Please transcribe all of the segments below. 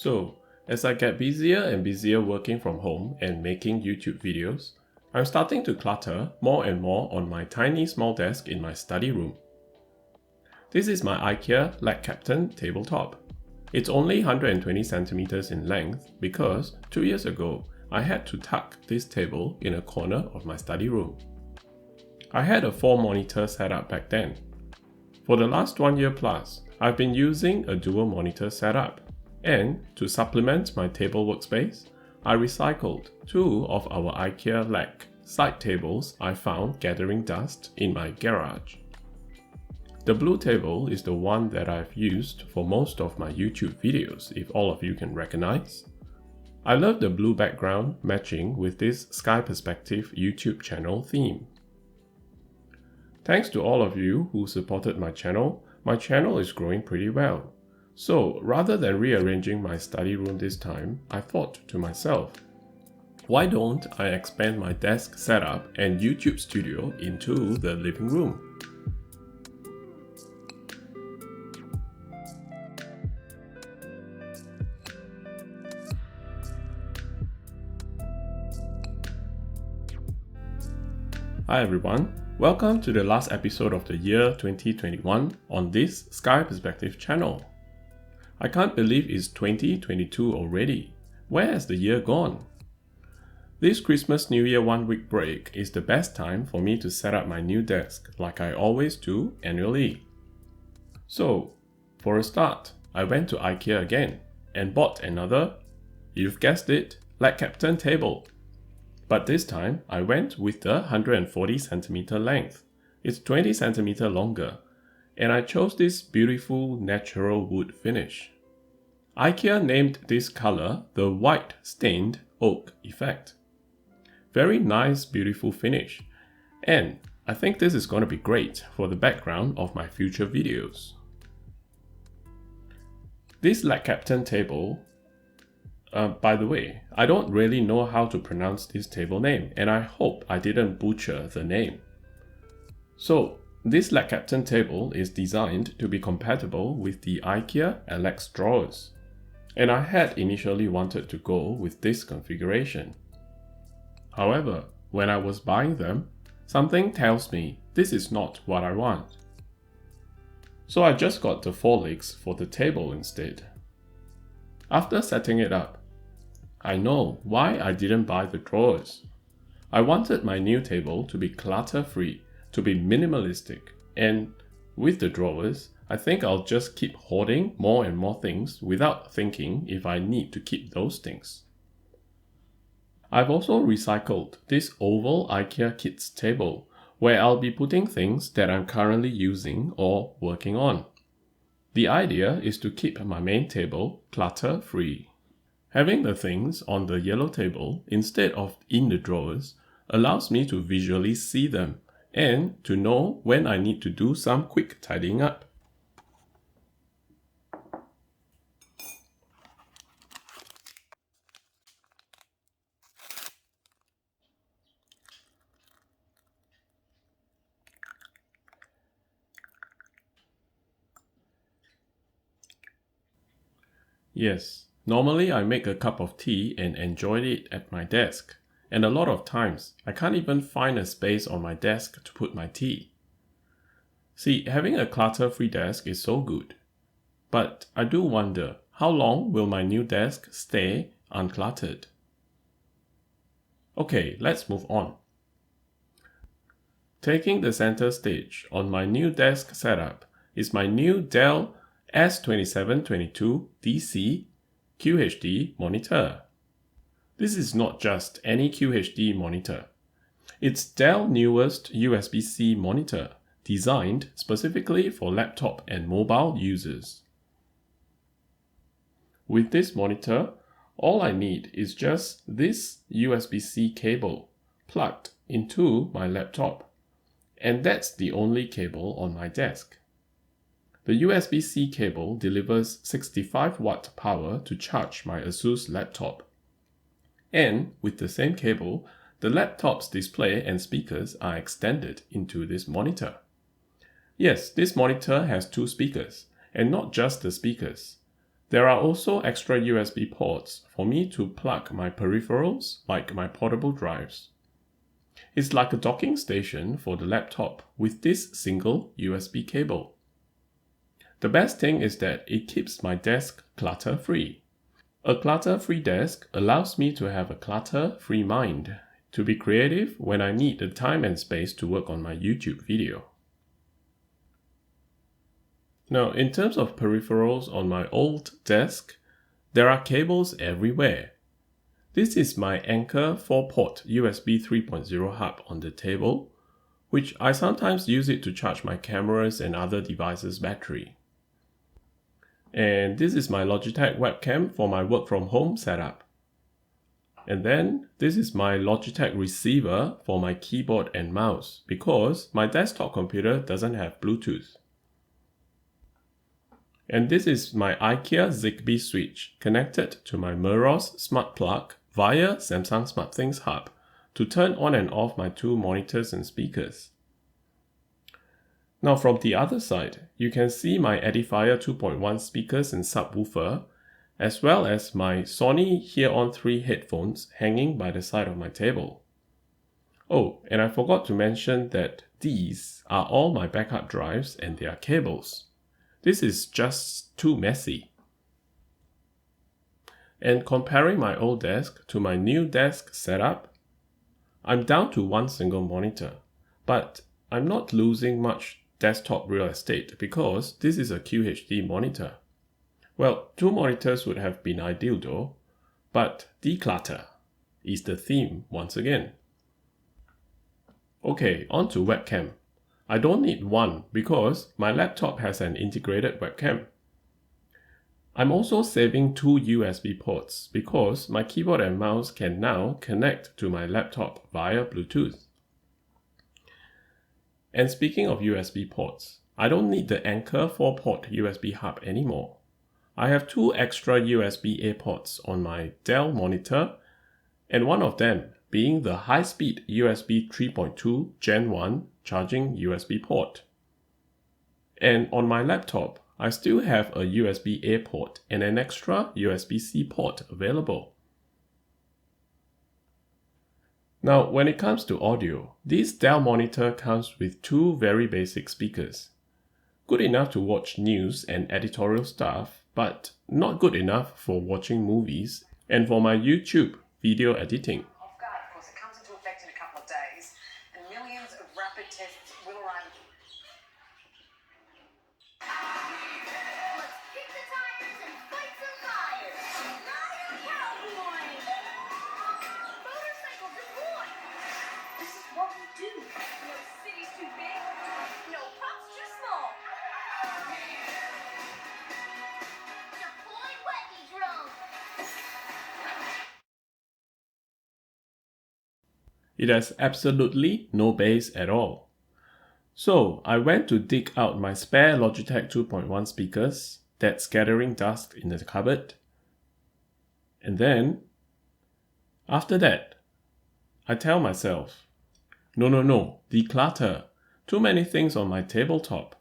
So, as I get busier and busier working from home and making YouTube videos, I'm starting to clutter more and more on my tiny small desk in my study room. This is my Ikea LAGKAPTEN tabletop. It's only 120 centimeters in length because 2 years ago, I had to tuck this table in a corner of my study room. I had a 4-monitor setup back then. For the last 1 year plus, I've been using a dual monitor setup. And to supplement my table workspace, I recycled 2 of our Ikea LACK side tables I found gathering dust in my garage. The blue table is the one that I've used for most of my YouTube videos, if all of you can recognize. I love the blue background matching with this Sky Perspective YouTube channel theme. Thanks to all of you who supported my channel is growing pretty well. So rather than rearranging my study room this time, I thought to myself, why don't I expand my desk setup and YouTube studio into the living room? Hi everyone, welcome to the last episode of the year 2021 on this Sky Perspective channel. I can't believe it's 2022 already. Where has the year gone? This Christmas New Year 1 week break is the best time for me to set up my new desk like I always do annually. So, for a start, I went to Ikea again and bought another, you've guessed it, LAGKAPTEN table. But this time, I went with the 140 centimeter length. It's 20 centimeter longer, and I chose this beautiful natural wood finish. Ikea named this color the white stained oak effect. Very nice, beautiful finish, and I think this is going to be great for the background of my future videos. This LAGKAPTEN table, by the way, I don't really know how to pronounce this table name, and I hope I didn't butcher the name. So, this LAGKAPTEN table is designed to be compatible with the Ikea LACK drawers, and I had initially wanted to go with this configuration. However, when I was buying them, something tells me this is not what I want. So I just got the 4 legs for the table instead. After setting it up, I know why I didn't buy the drawers. I wanted my new table to be clutter-free, to be minimalistic, and with the drawers, I think I'll just keep hoarding more and more things without thinking if I need to keep those things. I've also recycled this oval IKEA Kids table where I'll be putting things that I'm currently using or working on. The idea is to keep my main table clutter-free. Having the things on the yellow table instead of in the drawers allows me to visually see them and to know when I need to do some quick tidying up. Yes, normally I make a cup of tea and enjoy it at my desk. And a lot of times, I can't even find a space on my desk to put my tea. See, having a clutter-free desk is so good. But I do wonder, how long will my new desk stay uncluttered? Okay, let's move on. Taking the center stage on my new desk setup is my new Dell S2722DC QHD monitor. This is not just any QHD monitor. It's Dell's newest USB-C monitor, designed specifically for laptop and mobile users. With this monitor, all I need is just this USB-C cable plugged into my laptop, and that's the only cable on my desk. The USB-C cable delivers 65 watt power to charge my Asus laptop. And with the same cable, the laptop's display and speakers are extended into this monitor. Yes, this monitor has 2 speakers, and not just the speakers. There are also extra USB ports for me to plug my peripherals like my portable drives. It's like a docking station for the laptop with this single USB cable. The best thing is that it keeps my desk clutter-free. A clutter-free desk allows me to have a clutter-free mind, to be creative when I need the time and space to work on my YouTube video. Now, in terms of peripherals on my old desk, there are cables everywhere. This is my Anker 4-port USB 3.0 hub on the table, which I sometimes use it to charge my cameras and other devices' battery. And this is my Logitech webcam for my work from home setup. And then this is my Logitech receiver for my keyboard and mouse because my desktop computer doesn't have Bluetooth. And this is my Ikea Zigbee switch connected to my Meros smart plug via Samsung SmartThings hub to turn on and off my two monitors and speakers. Now from the other side, you can see my Edifier 2.1 speakers and subwoofer, as well as my Sony HearOn 3 headphones hanging by the side of my table. Oh, and I forgot to mention that these are all my backup drives and their cables. This is just too messy. And comparing my old desk to my new desk setup, I'm down to one single monitor, but I'm not losing much desktop real estate because this is a QHD monitor. Well, two monitors would have been ideal though, but declutter is the theme once again. Okay, on to webcam. I don't need one because my laptop has an integrated webcam. I'm also saving two USB ports because my keyboard and mouse can now connect to my laptop via Bluetooth. And speaking of USB ports, I don't need the Anker 4-port USB hub anymore. I have two extra USB-A ports on my Dell monitor, and one of them being the high-speed USB 3.2 Gen 1 charging USB port. And on my laptop, I still have a USB-A port and an extra USB-C port available. Now, when it comes to audio, this Dell monitor comes with two very basic speakers. Good enough to watch news and editorial stuff, but not good enough for watching movies and for my YouTube video editing. Of course, it comes into effect in a couple of days, and millions of rapid tests will arrive. Let's kick the tires and fight some fires. Ride a cowboy. Motorcycle deploy. This is what we do. No city's too big. No pups too small. Deploy wetty drone. It has absolutely no bass at all. So I went to dig out my spare Logitech 2.1 speakers that's gathering dust in the cupboard. And then, after that, I tell myself, no, declutter. Too many things on my tabletop.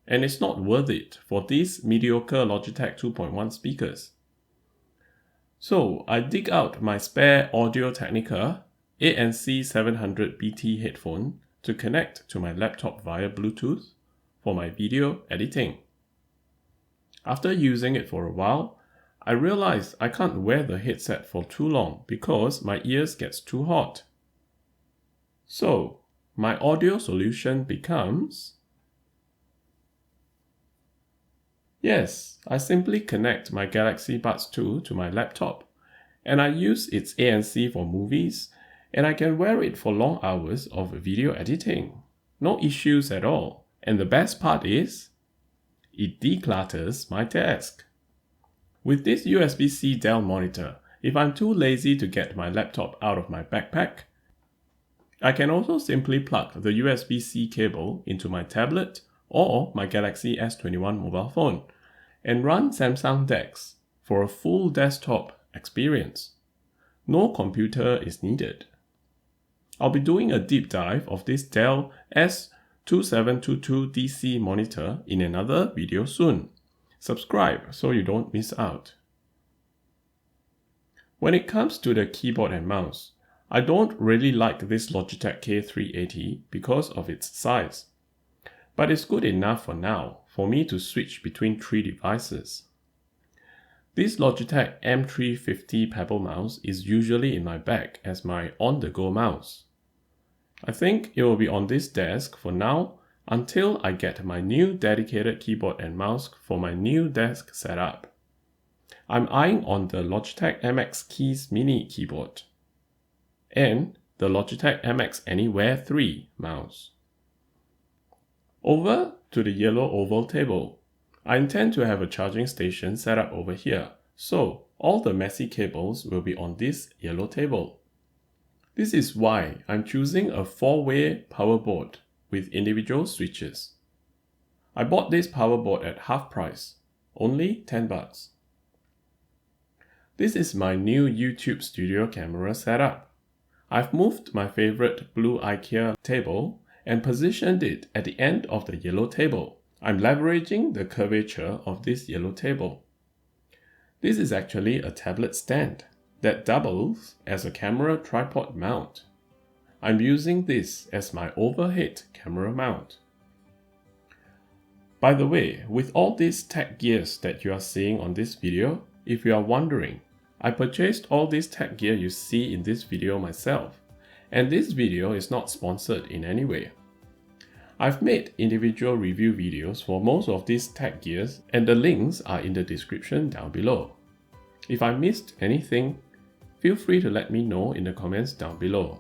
And it's not worth it for these mediocre Logitech 2.1 speakers. So I dig out my spare Audio Technica ANC 700 BT headphone to connect to my laptop via Bluetooth for my video editing. After using it for a while, I realized I can't wear the headset for too long because my ears gets too hot. So my audio solution becomes, yes, I simply connect my Galaxy Buds 2 to my laptop and I use its ANC for movies, and I can wear it for long hours of video editing. No issues at all. And the best part is, it declutters my desk. With this USB-C Dell monitor, if I'm too lazy to get my laptop out of my backpack, I can also simply plug the USB-C cable into my tablet or my Galaxy S21 mobile phone and run Samsung DeX for a full desktop experience. No computer is needed. I'll be doing a deep dive of this Dell S2722DC monitor in another video soon. Subscribe so you don't miss out. When it comes to the keyboard and mouse, I don't really like this Logitech K380 because of its size. But it's good enough for now for me to switch between 3 devices. This Logitech M350 Pebble mouse is usually in my bag as my on-the-go mouse. I think it will be on this desk for now until I get my new dedicated keyboard and mouse for my new desk setup. I'm eyeing on the Logitech MX Keys Mini keyboard and the Logitech MX Anywhere 3 mouse. Over to the yellow oval table. I intend to have a charging station set up over here, so all the messy cables will be on this yellow table. This is why I'm choosing a 4-way power board with individual switches. I bought this power board at half price, only $10. This is my new YouTube studio camera setup. I've moved my favorite blue Ikea table and positioned it at the end of the yellow table. I'm leveraging the curvature of this yellow table. This is actually a tablet stand that doubles as a camera tripod mount. I'm using this as my overhead camera mount. By the way, with all these tech gears that you are seeing on this video, if you are wondering, I purchased all this tech gear you see in this video myself, and this video is not sponsored in any way. I've made individual review videos for most of these tech gears and the links are in the description down below. If I missed anything, feel free to let me know in the comments down below.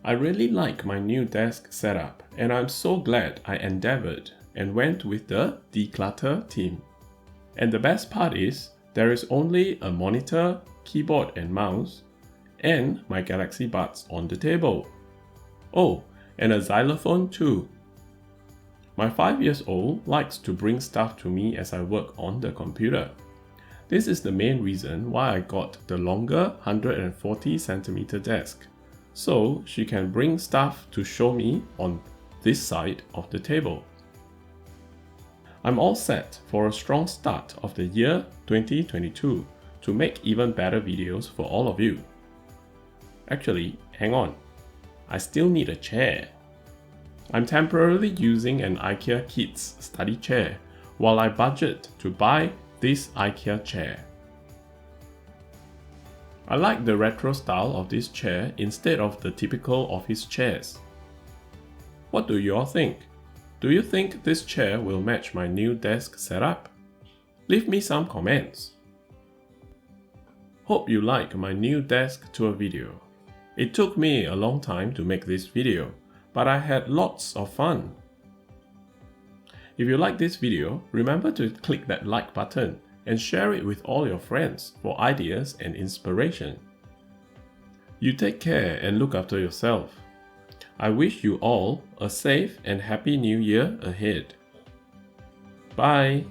I really like my new desk setup and I'm so glad I endeavored and went with the Declutter theme. And the best part is, there is only a monitor, keyboard and mouse, and my Galaxy Buds on the table. Oh, and a xylophone too. My 5-year-old likes to bring stuff to me as I work on the computer. This is the main reason why I got the longer 140cm desk, so she can bring stuff to show me on this side of the table. I'm all set for a strong start of the year 2022 to make even better videos for all of you. Actually, hang on. I still need a chair. I'm temporarily using an Ikea Kids study chair while I budget to buy this Ikea chair. I like the retro style of this chair instead of the typical office chairs. What do you all think? Do you think this chair will match my new desk setup? Leave me some comments. Hope you like my new desk tour video. It took me a long time to make this video, but I had lots of fun. If you like this video, remember to click that like button and share it with all your friends for ideas and inspiration. You take care and look after yourself. I wish you all a safe and happy new year ahead. Bye!